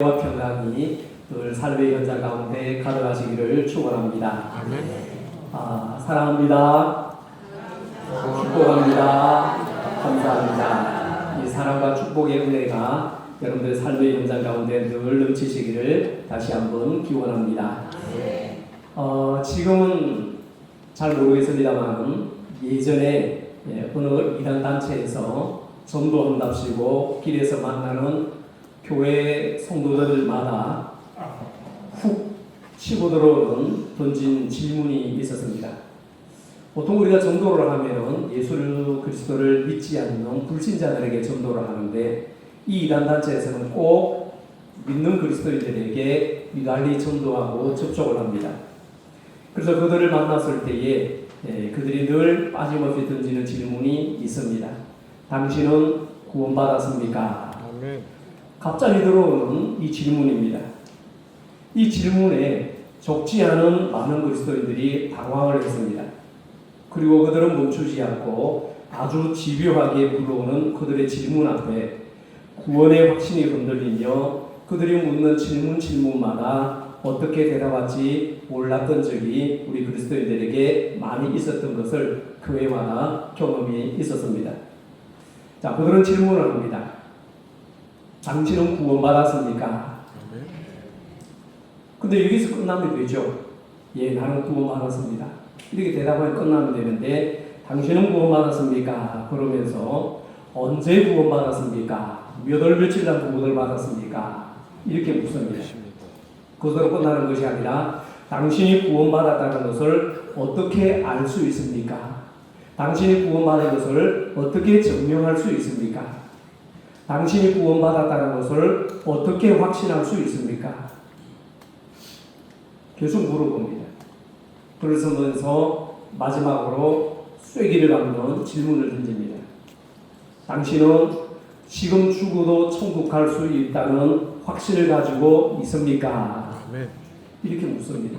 평강이 늘 삶의 현장 가운데 가득하시기를 축원합니다. 아멘. 사랑합니다. 축복합니다. 감사합니다. 이 사랑과 축복의 은혜가 여러분들 삶의 현장 가운데 늘 넘치시기를 다시 한번 기원합니다. 지금은 잘 모르겠습니다만 예전에 어느 이단 단체에서 전도한답시고 길에서 만나는 교회 성도들마다 훅 치고 들어오는 던진 질문이 있었습니다. 보통 우리가 전도를 하면은 예수 그리스도를 믿지 않는 불신자들에게 전도를 하는데 이 이단 단체에서는 꼭 믿는 그리스도인들에게 유달리 전도하고 접촉을 합니다. 그래서 그들을 만났을 때에 그들이 늘 빠짐없이 던지는 질문이 있습니다. 당신은 구원받았습니까? 아멘. 갑자기 들어오는 이 질문입니다. 이 질문에 적지 않은 많은 그리스도인들이 당황을 했습니다. 그리고 그들은 멈추지 않고 아주 집요하게 물어오는 그들의 질문 앞에 구원의 확신이 흔들리며 그들이 묻는 질문마다 어떻게 대답할지 몰랐던 적이 우리 그리스도인들에게 많이 있었던 것을 교회마다 경험이 있었습니다. 자, 그들은 질문을 합니다. 당신은 구원받았습니까? 근데 여기서 끝나면 되죠. 예, 나는 구원받았습니다. 이렇게 대답하면 끝나면 되는데 당신은 구원받았습니까? 그러면서 언제 구원받았습니까? 몇 월 며칠 날 구원을 받았습니까? 이렇게 묻습니다. 그것으로 끝나는 것이 아니라 당신이 구원받았다는 것을 어떻게 알 수 있습니까? 당신이 구원받은 것을 어떻게 증명할 수 있습니까? 당신이 구원받았다는 것을 어떻게 확신할 수 있습니까? 계속 물어봅니다. 그러면서 마지막으로 쐐기를 감는 질문을 던집니다. 당신은 지금 죽어도 천국 갈 수 있다는 확신을 가지고 있습니까? 이렇게 묻습니다.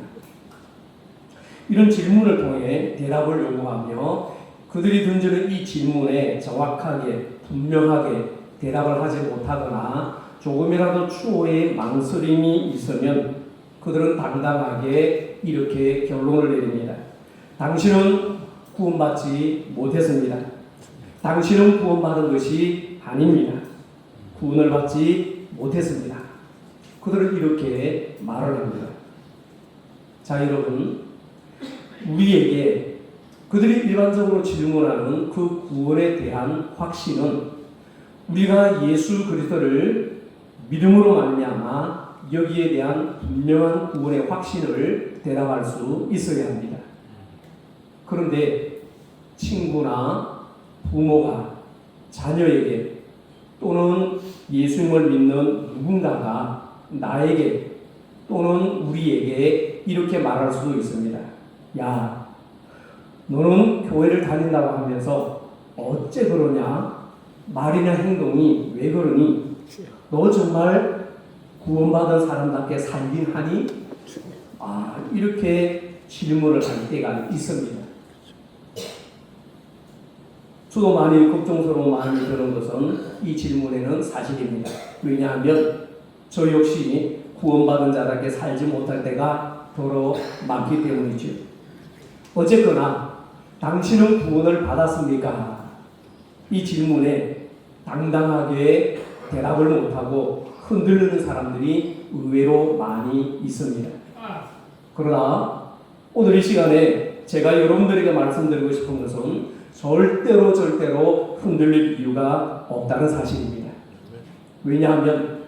이런 질문을 통해 대답을 요구하며 그들이 던지는 이 질문에 정확하게 분명하게 대답을 하지 못하거나 조금이라도 추호의 망설임이 있으면 그들은 당당하게 이렇게 결론을 내립니다. 당신은 구원받지 못했습니다. 당신은 구원받은 것이 아닙니다. 구원을 받지 못했습니다. 그들은 이렇게 말을 합니다. 자, 여러분, 우리에게 그들이 일반적으로 질문하는 그 구원에 대한 확신은 우리가 예수 그리스도를 믿음으로 말미암아 여기에 대한 분명한 구원의 확신을 대답할 수 있어야 합니다. 그런데 친구나 부모가 자녀에게 또는 예수님을 믿는 누군가가 나에게 또는 우리에게 이렇게 말할 수도 있습니다. 야, 너는 교회를 다닌다고 하면서 어째 그러냐? 말이나 행동이 왜 그러니? 너 정말 구원받은 사람답게 살긴 하니? 이렇게 질문을 할 때가 있습니다. 저도 많이 걱정스러운 마음이 드는 것은 이 질문에는 사실입니다. 왜냐하면 저 역시 구원받은 자답게 살지 못할 때가 더러 많기 때문이죠. 어쨌거나 당신은 구원을 받았습니까? 이 질문에 당당하게 대답을 못하고 흔들리는 사람들이 의외로 많이 있습니다. 그러나 오늘 이 시간에 제가 여러분들에게 말씀드리고 싶은 것은 절대로 흔들릴 이유가 없다는 사실입니다. 왜냐하면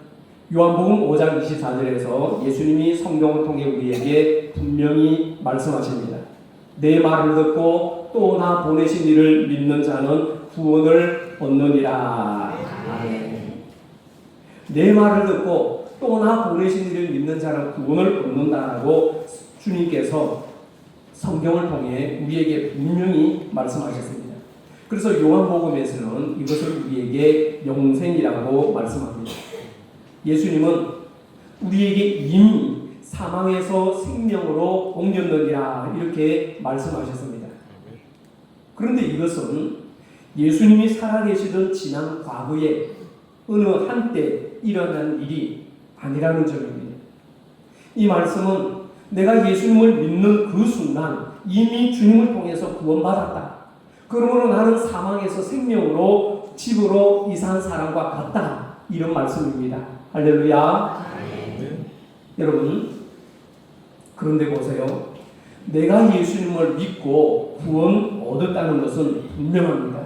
요한복음 5장 24절에서 예수님이 성경을 통해 우리에게 분명히 말씀하십니다. 내 말을 듣고 또 나 보내신 이를 믿는 자는 구원을 얻느니라. 아멘. 내 말을 듣고 또 나 보내신 이를 믿는 자는 구원을 얻는다라고 주님께서 성경을 통해 우리에게 분명히 말씀하셨습니다. 그래서 요한복음에서는 이것을 우리에게 영생이라고 말씀합니다. 예수님은 우리에게 이미 사망에서 생명으로 옮겼느니라 이렇게 말씀하셨습니다. 그런데 이것은 예수님이 살아계시던 지난 과거에 어느 한때 일어난 일이 아니라는 점입니다. 이 말씀은 내가 예수님을 믿는 그 순간 이미 주님을 통해서 구원받았다. 그러므로 나는 사망에서 생명으로 집으로 이사한 사람과 같다. 이런 말씀입니다. 할렐루야. 여러분, 그런데 보세요. 내가 예수님을 믿고 구원 얻었다는 것은 분명합니다.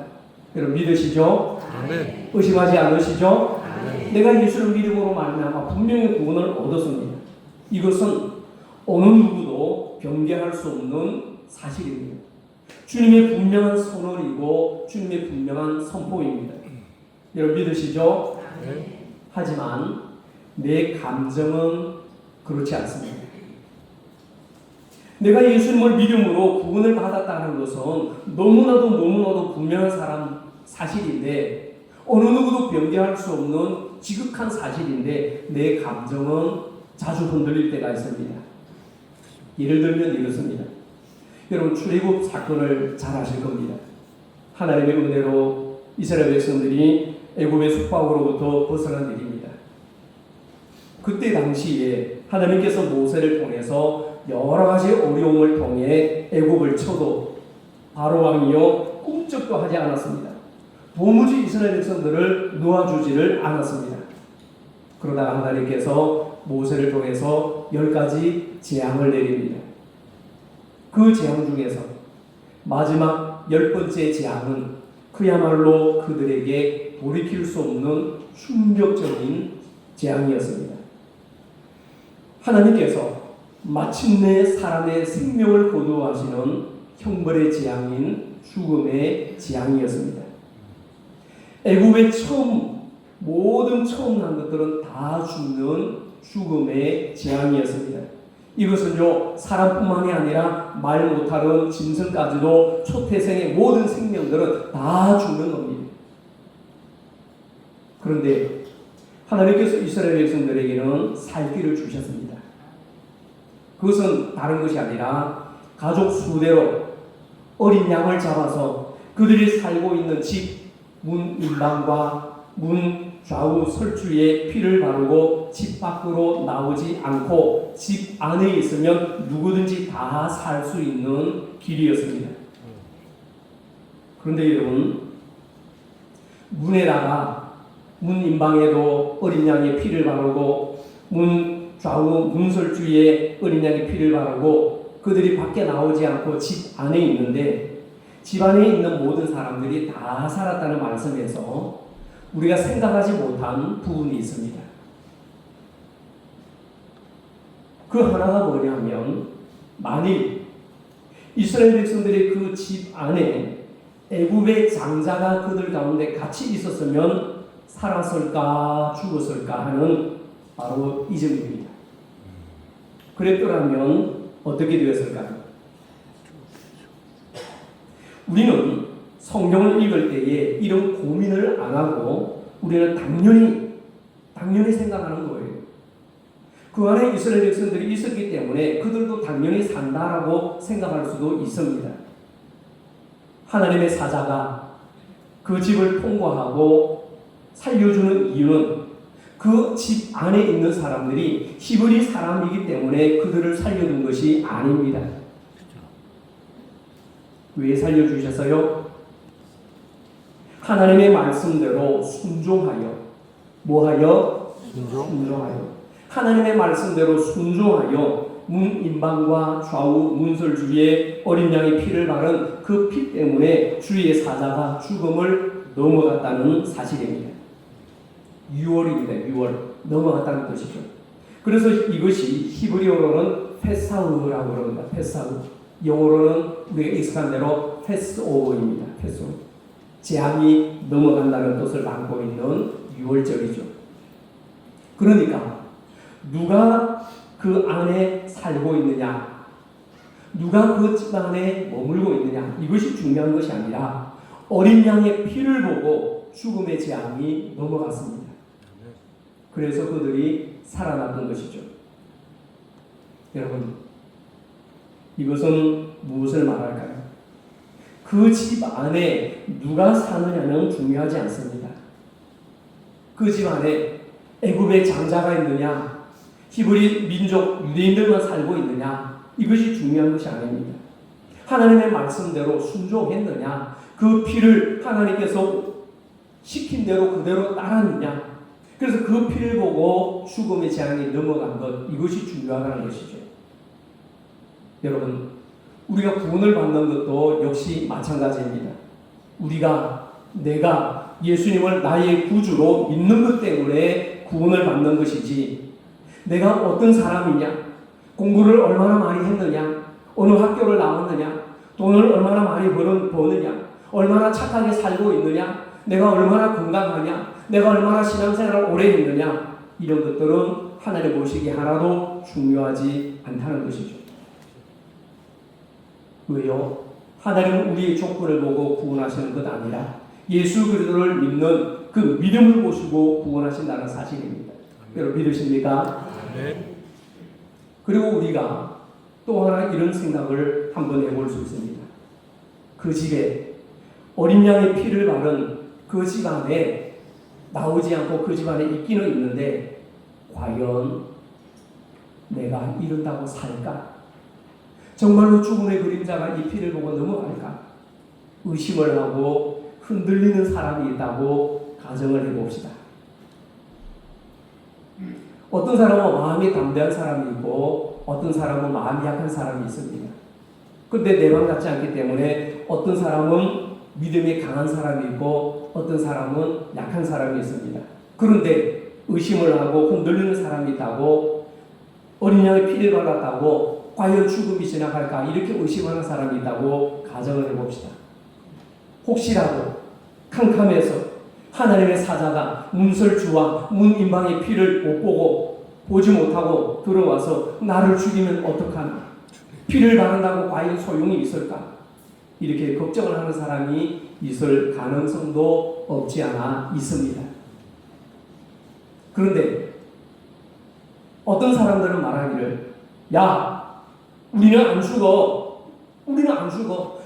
여러분 믿으시죠? 아멘. 의심하지 않으시죠? 아멘. 내가 예수를 믿음으로 말미암아 분명히 구원을 얻었습니다. 이것은 어느 누구도 변개할 수 없는 사실입니다. 주님의 분명한 선언이고 주님의 분명한 선포입니다. 여러분 믿으시죠? 아멘. 하지만 내 감정은 그렇지 않습니다. 내가 예수님을 믿음으로 구원을 받았다는 것은 너무나도 분명한 사실인데 어느 누구도 변개할 수 없는 지극한 사실인데 내 감정은 자주 흔들릴 때가 있습니다. 예를 들면 이렇습니다. 여러분 출애굽 사건을 잘 아실 겁니다. 하나님의 은혜로 이스라엘 백성들이 애굽의 속박으로부터 벗어난 일입니다. 그때 당시에 하나님께서 모세를 통해서 여러 가지 어려움을 통해 애굽을 쳐도 바로 왕이요 꿈쩍도 하지 않았습니다. 도무지 이스라엘 백성들을 놓아주지를 않았습니다. 그러다가 하나님께서 모세를 통해서 10가지 재앙을 내립니다. 그 재앙 중에서 마지막 10번째 재앙은 그야말로 그들에게 돌이킬 수 없는 충격적인 재앙이었습니다. 하나님께서 마침내 사람의 생명을 거두어하시는 형벌의 재앙인 죽음의 재앙이었습니다. 애굽의 모든 처음 난 것들은 다 죽는 죽음의 재앙이었습니다. 이것은요 사람뿐만이 아니라 말 못하는 짐승까지도 초태생의 모든 생명들은 다 죽는 겁니다. 그런데 하나님께서 이스라엘 백성들에게는 살 길을 주셨습니다. 그것은 다른 것이 아니라 가족 수대로 어린 양을 잡아서 그들이 살고 있는 집 문 인방과 문 좌우 설주에 피를 바르고 집 밖으로 나오지 않고 집 안에 있으면 누구든지 다 살 수 있는 길이었습니다. 그런데 여러분 문에다가 문 인방에도 어린 양의 피를 바르고 문 좌우 문설주에 어린 양의 피를 바르고 그들이 밖에 나오지 않고 집 안에 있는데 집 안에 있는 모든 사람들이 다 살았다는 말씀에서 우리가 생각하지 못한 부분이 있습니다. 그 하나가 뭐냐면 만일 이스라엘 백성들이 그 집 안에 애굽의 장자가 그들 가운데 같이 있었으면 살았을까 죽었을까 하는 바로 이 점입니다. 그랬더라면 어떻게 되었을까요? 우리는 성경을 읽을 때에 이런 고민을 안 하고 우리는 당연히 생각하는 거예요. 그 안에 이스라엘 백성들이 있었기 때문에 그들도 당연히 산다라고 생각할 수도 있습니다. 하나님의 사자가 그 집을 통과하고 살려주는 이유는 그 집 안에 있는 사람들이 히브리 사람이기 때문에 그들을 살려준 것이 아닙니다. 왜 살려주셨어요? 하나님의 말씀대로 순종하여 뭐하여? 순종하여 하나님의 말씀대로 순종하여 문 인방과 좌우 문설주에 어린 양의 피를 바른 그 피 때문에 주의 사자가 죽음을 넘어갔다는 사실입니다. 유월입니다. 유월 넘어갔다는 뜻이죠. 그래서 이것이 히브리어로는 페사우라고 그럽니다. 페사우. 영어로는 우리가 익숙한 대로 패스오버입니다. 패스오버. 재앙이 넘어간다는 뜻을 담고 있는 유월절이죠. 그러니까 누가 그 안에 살고 있느냐, 누가 그 집 안에 머물고 있느냐, 이것이 중요한 것이 아니라 어린 양의 피를 보고 죽음의 재앙이 넘어갔습니다. 그래서 그들이 살아났던 것이죠. 여러분, 이것은 무엇을 말할까요? 그 집 안에 누가 사느냐는 중요하지 않습니다. 그 집 안에 애굽에 장자가 있느냐, 히브리 민족 유대인들만 살고 있느냐, 이것이 중요한 것이 아닙니다. 하나님의 말씀대로 순종했느냐, 그 피를 하나님께서 시킨 대로 그대로 따랐느냐, 그래서 그 피를 보고 죽음의 재앙이 넘어간 것, 이것이 중요하다는 것이죠. 여러분, 우리가 구원을 받는 것도 역시 마찬가지입니다. 내가 예수님을 나의 구주로 믿는 것 때문에 구원을 받는 것이지, 내가 어떤 사람이냐, 공부를 얼마나 많이 했느냐, 어느 학교를 나왔느냐, 돈을 얼마나 많이 버느냐, 얼마나 착하게 살고 있느냐, 내가 얼마나 건강하냐, 내가 얼마나 신앙생활을 오래 했느냐, 이런 것들은 하나님 보시기에 하나도 중요하지 않다는 것이죠. 왜요? 하나님은 우리의 조건을 보고 구원하시는 것 아니라 예수 그리스도를 믿는 그 믿음을 보시고 구원하신다는 사실입니다. 여러분 믿으십니까? 네. 그리고 우리가 또 하나 이런 생각을 한번 해볼 수 있습니다. 그 집에 어린 양의 피를 바른 그 집안에 나오지 않고 그 집안에 있기는 있는데 과연 내가 이런다고 살까? 정말로 죽음의 그림자가 이 피를 보고 넘어갈까? 의심을 하고 흔들리는 사람이 있다고 가정을 해봅시다. 어떤 사람은 마음이 담대한 사람이 있고 어떤 사람은 마음이 약한 사람이 있습니다. 그런데 내 맘 같지 않기 때문에 어떤 사람은 믿음이 강한 사람이 있고 어떤 사람은 약한 사람이 있습니다. 그런데 의심을 하고 흔들리는 사람이 있다고, 어린 양의 피를 발랐다고 과연 죽음이 지나갈까 이렇게 의심하는 사람이 있다고 가정을 해봅시다. 혹시라도 캄캄해서 하나님의 사자가 문설주와 문인방의 피를 못 보고 보지 못하고 들어와서 나를 죽이면 어떡하나, 피를 바른다고 과연 소용이 있을까, 이렇게 걱정을 하는 사람이 있을 가능성도 없지 않아 있습니다. 그런데 어떤 사람들은 말하기를, 야, 우리는 안 죽어.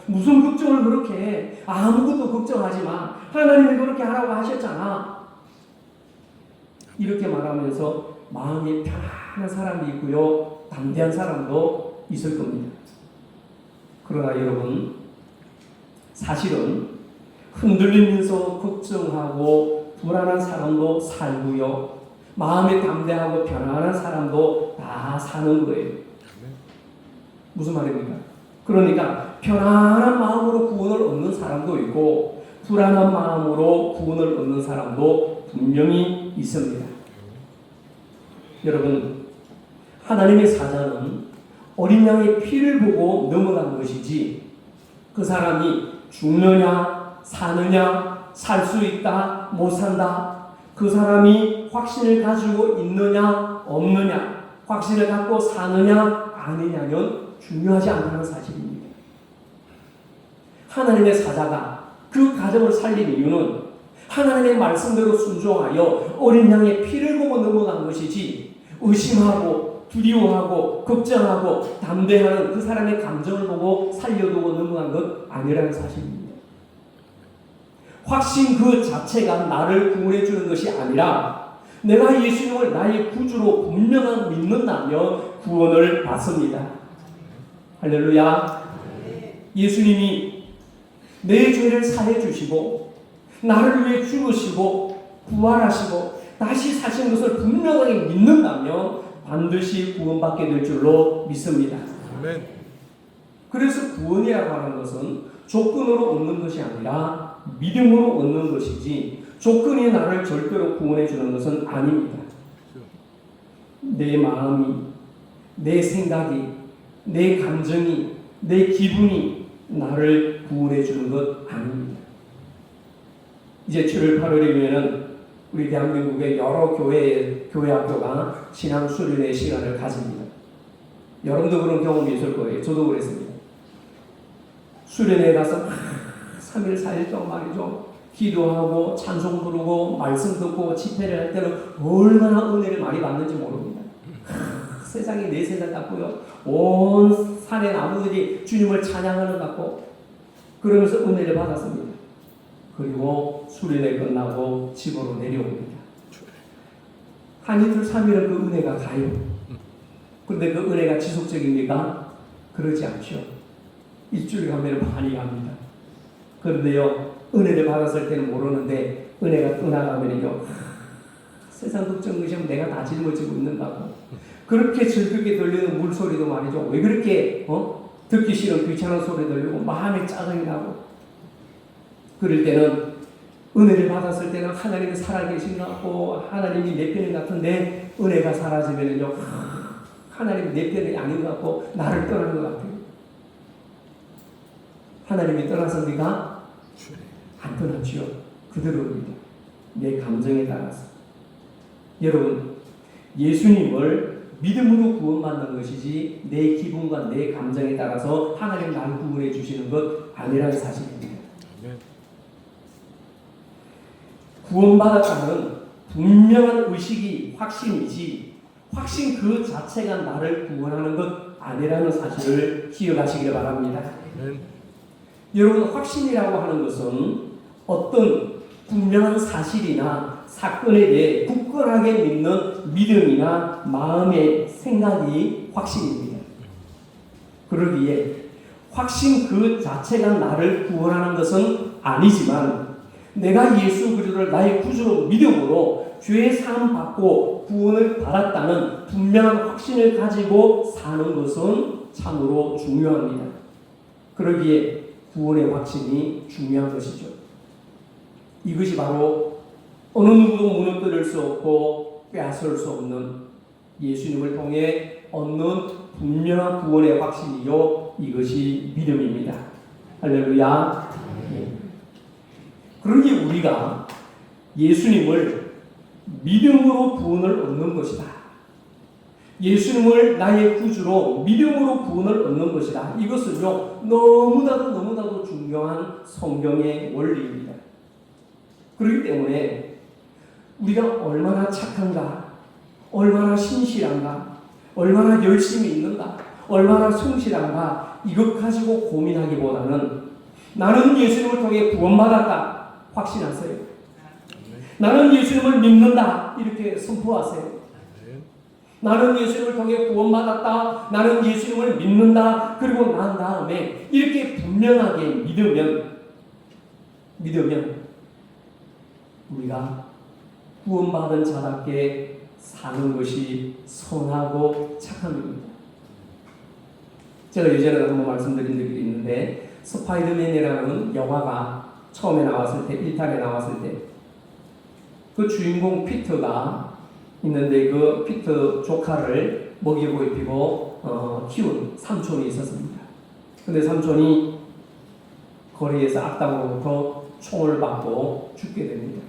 무슨 걱정을 그렇게 해. 아무것도 걱정하지 마. 하나님이 그렇게 하라고 하셨잖아. 이렇게 말하면서 마음이 편안한 사람이 있고요, 담대한 사람도 있을 겁니다. 그러나 여러분, 사실은 흔들리면서 걱정하고 불안한 사람도 살고요, 마음이 담대하고 편안한 사람도 다 사는 거예요. 무슨 말입니까? 그러니까 편안한 마음으로 구원을 얻는 사람도 있고 불안한 마음으로 구원을 얻는 사람도 분명히 있습니다. 여러분, 하나님의 사자는 어린 양의 피를 보고 넘어간 것이지 그 사람이 죽느냐 사느냐, 살 수 있다 못 산다, 그 사람이 확신을 가지고 있느냐 없느냐, 확신을 갖고 사느냐 아니냐는 중요하지 않다는 사실입니다. 하나님의 사자가 그 가정을 살린 이유는 하나님의 말씀대로 순종하여 어린 양의 피를 보고 넘어간 것이지, 의심하고 두려워하고 걱정하고 담대하는 그 사람의 감정을 보고 살려두고 넘어간 것 아니라는 사실입니다. 확신 그 자체가 나를 구원해 주는 것이 아니라 내가 예수님을 나의 구주로 분명하게 믿는다면 구원을 받습니다. 할렐루야. 예수님이 내 죄를 사해 주시고 나를 위해 죽으시고 부활하시고 다시 사신 것을 분명하게 믿는다면 반드시 구원받게 될 줄로 믿습니다. 아멘. 그래서 구원이라고 하는 것은 조건으로 얻는 것이 아니라 믿음으로 얻는 것이지 조건이 나를 절대로 구원해 주는 것은 아닙니다. 내 마음이, 내 생각이, 내 감정이, 내 기분이 나를 구원해 주는 것 아닙니다. 이제 7월 8월이면은 우리 대한민국의 여러 교회 학교가 신앙 수련회 시간을 가집니다. 여러분도 그런 경험이 있을 거예요. 저도 그랬습니다. 수련회에 가서 3일 4일 동안 말이죠, 기도하고 찬송 부르고 말씀 듣고 집회를 할 때는 얼마나 은혜를 많이 받는지 모릅니다. 세상이 내 세상 같고요, 온 산의 나무들이 주님을 찬양하는 것 같고 그러면서 은혜를 받았습니다. 그리고 수련회 끝나고 집으로 내려옵니다. 한 이틀 3일은 그 은혜가 가요. 그런데 그 은혜가 지속적입니까? 그러지 않죠. 일주일 가면 많이 갑니다. 그런데요, 은혜를 받았을 때는 모르는데 은혜가 떠나가면요, 세상 걱정 의심 내가 다 짊어지고 있는다고. 그렇게 즐겁게 들리는 물소리도 말이죠. 왜 그렇게 듣기 싫은 귀찮은 소리 들리고 마음에 짜증이 나고. 그럴 때는 은혜를 받았을 때는 하나님이 살아계신 것 같고 하나님이 내 편인 것 같은데 은혜가 사라지면요, 하나님이 내 편이 아닌 것 같고 나를 떠나는 것 같아요. 하나님이 떠났습니까? 안 떠났지요. 그대로입니다. 내 감정에 따라서. 여러분, 예수님을 믿음으로 구원받는 것이지 내 기분과 내 감정에 따라서 하나님 나를 구원해 주시는 것 아니라는 사실입니다. 구원받았다는 분명한 의식이 확신이지 확신 그 자체가 나를 구원하는 것 아니라는 사실을 기억하시길 바랍니다. 여러분, 확신이라고 하는 것은 어떤 분명한 사실이나 사건에 대해 굳건하게 믿는 믿음이나 마음의 생각이 확신입니다. 그러기에 확신 그 자체가 나를 구원하는 것은 아니지만 내가 예수 그리스도를 나의 구주로 믿음으로 죄의 사함 받고 구원을 받았다는 분명한 확신을 가지고 사는 것은 참으로 중요합니다. 그러기에 구원의 확신이 중요한 것이죠. 이것이 바로 어느 누구도 무너뜨릴 수 없고 빼앗을 수 없는 예수님을 통해 얻는 분명한 구원의 확신이요, 이것이 믿음입니다. 할렐루야. 그러기에 우리가 예수님을 믿음으로 구원을 얻는 것이다. 예수님을 나의 구주로 믿음으로 구원을 얻는 것이다. 이것은요, 너무나도 중요한 성경의 원리입니다. 그렇기 때문에 우리가 얼마나 착한가, 얼마나 신실한가, 얼마나 열심히 있는가, 얼마나 성실한가, 이것 가지고 고민하기보다는 나는 예수님을 통해 구원받았다 확신하세요. 나는 예수님을 믿는다 이렇게 선포하세요. 나는 예수님을 통해 구원받았다, 나는 예수님을 믿는다, 그리고 난 다음에 이렇게 분명하게 믿으면 우리가 구원받은 자답게 사는 것이 선하고 착한 겁니다. 제가 예전에 한번 말씀드린 적이 있는데, 스파이더맨이라는 영화가 처음에 나왔을 때, 1탄에 나왔을 때, 그 주인공 피터가 있는데 그 피터 조카를 먹이고 입히고 키운 삼촌이 있었습니다. 근데 삼촌이 거리에서 악당으로부터 총을 맞고 죽게 됩니다.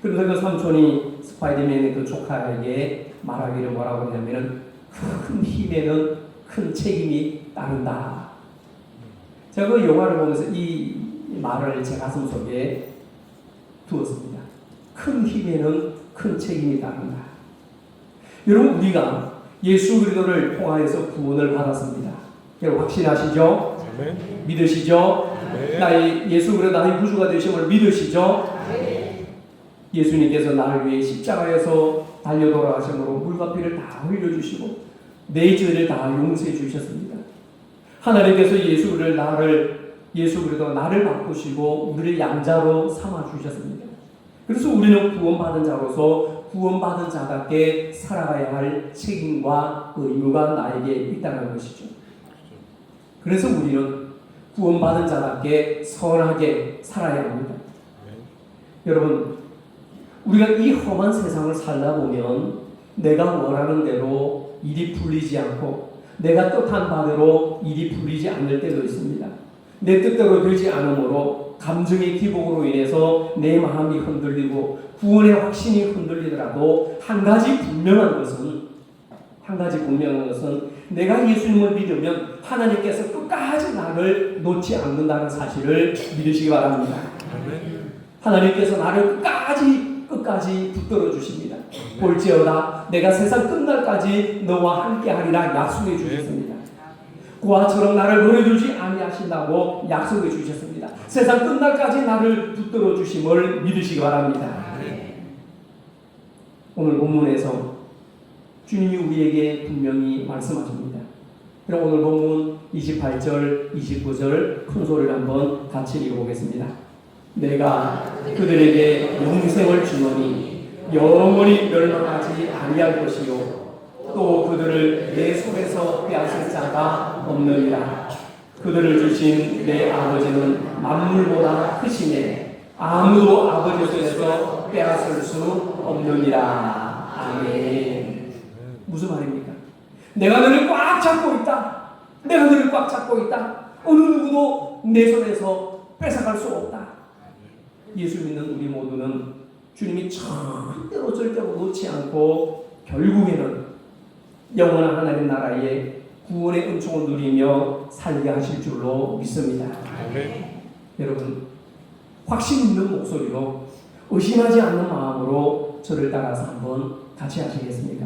그래서 그 삼촌이 스파이더맨의 그 조카에게 말하기를 뭐라고 하냐면은, 큰 힘에는 큰 책임이 따른다. 제가 그 영화를 보면서 이 말을 제 가슴 속에 두었습니다. 큰 힘에는 큰 책임이 따른다. 여러분, 우리가 예수 그리스도를 통하여서 구원을 받았습니다. 여러분 확신하시죠? 네. 믿으시죠? 네. 나의 예수 그리스도 나의 구주가 되심을 믿으시죠? 네. 예수님께서 나를 위해 십자가에서 달려 돌아가심으로 물과 피를 다 흘려주시고 내 죄를 다 용서해 주셨습니다. 하나님께서 예수 그리스도가 나를 바꾸시고 우리를 양자로 삼아 주셨습니다. 그래서 우리는 구원받은 자로서 구원받은 자답게 살아가야 할 책임과 의무가 나에게 있다는 것이죠. 그래서 우리는 구원받은 자답게 선하게 살아야 합니다. 여러분, 우리가 이 험한 세상을 살다 보면 내가 원하는 대로 일이 풀리지 않고 내가 뜻한 바대로 일이 풀리지 않을 때도 있습니다. 내 뜻대로 되지 않으므로 감정의 기복으로 인해서 내 마음이 흔들리고 구원의 확신이 흔들리더라도 한 가지 분명한 것은 내가 예수님을 믿으면 하나님께서 끝까지 나를 놓지 않는다는 사실을 믿으시기 바랍니다. 하나님께서 나를 끝까지 붙들어 주십니다. 볼지어다 내가 세상 끝날까지 너와 함께하리라 약속해 주셨습니다. 그와처럼 나를 버려두지 아니하신다고 약속해 주셨습니다. 세상 끝날까지 나를 붙들어 주심을 믿으시기 바랍니다. 오늘 본문에서 주님이 우리에게 분명히 말씀하십니다. 그럼 오늘 본문 28절, 29절 큰 소리를 한번 같이 읽어보겠습니다. 내가 그들에게 영생을 주노니 영원히 멸망하지 아니할 것이요 또 그들을 내 손에서 빼앗을 자가 없느니라. 그들을 주신 내 아버지는 만물보다 크시네 아무도 아버지 손에서 빼앗을 수 없느니라. 아멘. 무슨 말입니까? 내가 너를 꽉 잡고 있다. 내가 너를 꽉 잡고 있다. 어느 누구도 내 손에서 뺏어갈 수 없다. 예수 믿는 우리 모두는 주님이 절대로 놓지 않고 결국에는 영원한 하나님 나라의 구원의 은총을 누리며 살게 하실 줄로 믿습니다. 아멘. 여러분, 확신 있는 목소리로 의심하지 않는 마음으로 저를 따라서 한번 같이 하시겠습니까?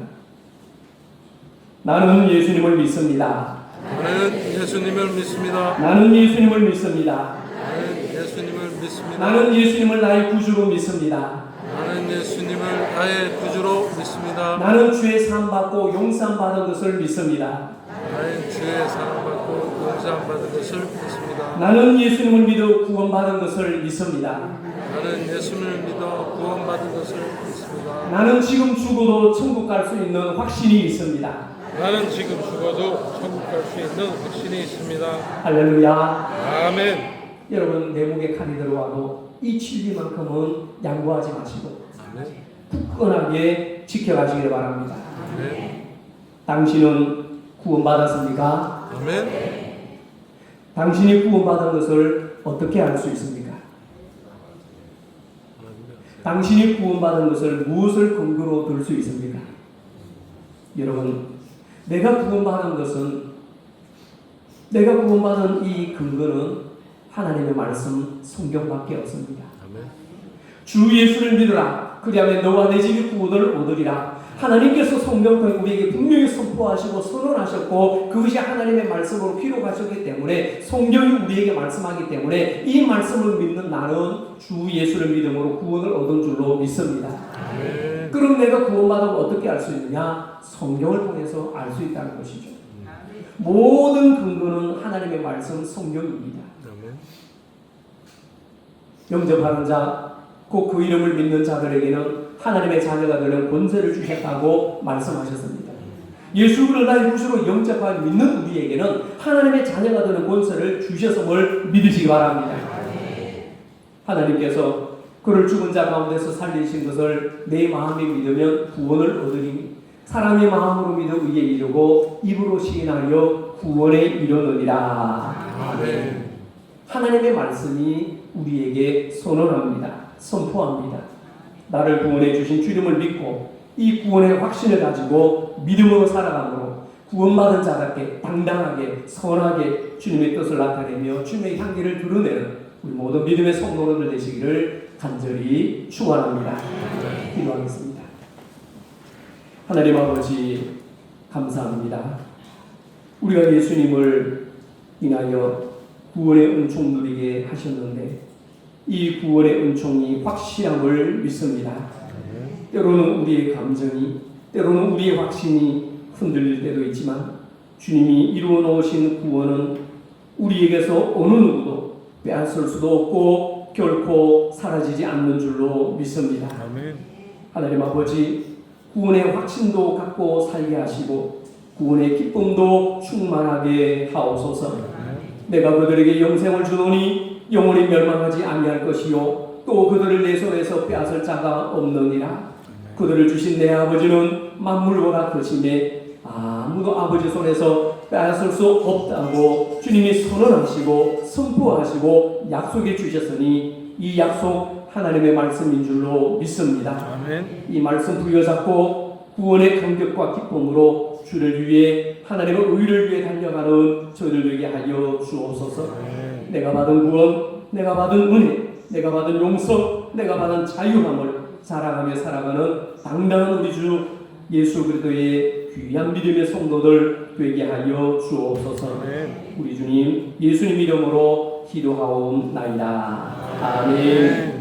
나는 예수님을 믿습니다. 나는 예수님을 믿습니다. 나는 예수님을 믿습니다. 나는 예수님을 믿습니다. 나는 예수님을 나의 구주로 믿습니다. 나는 예수님을 나의 구주로 믿습니다. 나는 주의 사함받고 용서받은 것을 믿습니다. 나는 주의 사랑받고 용서받은 것을 믿습니다. 나는 예수님을 믿어 구원받은 것을 믿습니다. 나는 예수님을 믿어 구원받은 것을 믿습니다. 나는 지금 죽어도 천국 갈 수 있는 확신이 있습니다. 나는 지금 죽어도 천국 갈 수 있는 확신이 있습니다. 할렐루야. 아멘. 여러분, 내 목에 칼이 들어와도 이 진리만큼은 양보하지 마시고 아멘. 굳건하게 지켜가시길 바랍니다. 아멘. 당신은 구원받았습니까? 아멘. 당신이 구원받은 것을 어떻게 알 수 있습니까? 당신이 구원받은 것을 무엇을 근거로 들 수 있습니까? 여러분, 내가 구원받은 이 근거는 하나님의 말씀 성경밖에 없습니다. 아멘. 주 예수를 믿으라. 그리하면 너와 내 집이 구원을 얻으리라. 하나님께서 성경에 우리에게 분명히 선포하시고 선언하셨고 그것이 하나님의 말씀으로 기록하셨기 때문에 성경이 우리에게 말씀하기 때문에 이 말씀을 믿는 나는 주 예수를 믿음으로 구원을 얻은 줄로 믿습니다. 아멘. 그럼 내가 구원받으면 어떻게 알 수 있느냐? 성경을 통해서 알 수 있다는 것이죠. 모든 근거는 하나님의 말씀 성경입니다. 아멘. 영접하는 자, 곧 그 이름을 믿는 자들에게는 하나님의 자녀가 되는 권세를 주셨다고 말씀하셨습니다. 예수를 나의 구주로 영접하여 믿는 우리에게는 하나님의 자녀가 되는 권세를 주셨음을 믿으시기 바랍니다. 하나님께서 그를 죽은 자 가운데서 살리신 것을 내 마음에 믿으면 구원을 얻으리니 사람의 마음으로 믿어 의에 이르고 입으로 시인하여 구원에 이르느니라. 아멘. 하나님의 말씀이 우리에게 선언합니다. 선포합니다. 나를 구원해 주신 주님을 믿고 이 구원의 확신을 가지고 믿음으로 살아감으로 구원받은 자답게 당당하게 선하게 주님의 뜻을 나타내며 주님의 향기를 드러내는 우리 모든 믿음의 성도들 되시기를 간절히 축원합니다. 기도하겠습니다. 하나님 아버지 감사합니다. 우리가 예수님을 인하여 구원의 은총 누리게 하셨는데 이 구원의 은총이 확실함을 믿습니다. 때로는 우리의 감정이, 때로는 우리의 확신이 흔들릴 때도 있지만 주님이 이루어 놓으신 구원은 우리에게서 어느 누구도 빼앗을 수도 없고 결코 사라지지 않는 줄로 믿습니다. 아멘. 하나님 아버지, 구원의 확신도 갖고 살게 하시고 구원의 기쁨도 충만하게 하옵소서. 내가 그들에게 영생을 주노니 영원히 멸망하지 아니할 것이요 또 그들을 내 손에서 빼앗을 자가 없느니라. 그들을 주신 내 아버지는 만물보다 크시매 아무도 아버지 손에서 빼앗을 수 없다고 주님이 선언하시고 선포하시고 약속해 주셨으니 이 약속 하나님의 말씀인 줄로 믿습니다. 아멘. 이 말씀 부여잡고 구원의 감격과 기쁨으로 주를 위해 하나님의 의를 위해 달려가는 저희들 되게 하여 주옵소서. 내가 받은 구원, 내가 받은 은혜, 내가 받은 용서, 내가 받은 자유함을 자랑하며 살아가는 당당한 우리 주 예수 그리스도의 귀한 믿음의 성도들 되게 하여 주옵소서. 우리 주님 예수님 이름으로 기도하옵나이다. 아멘.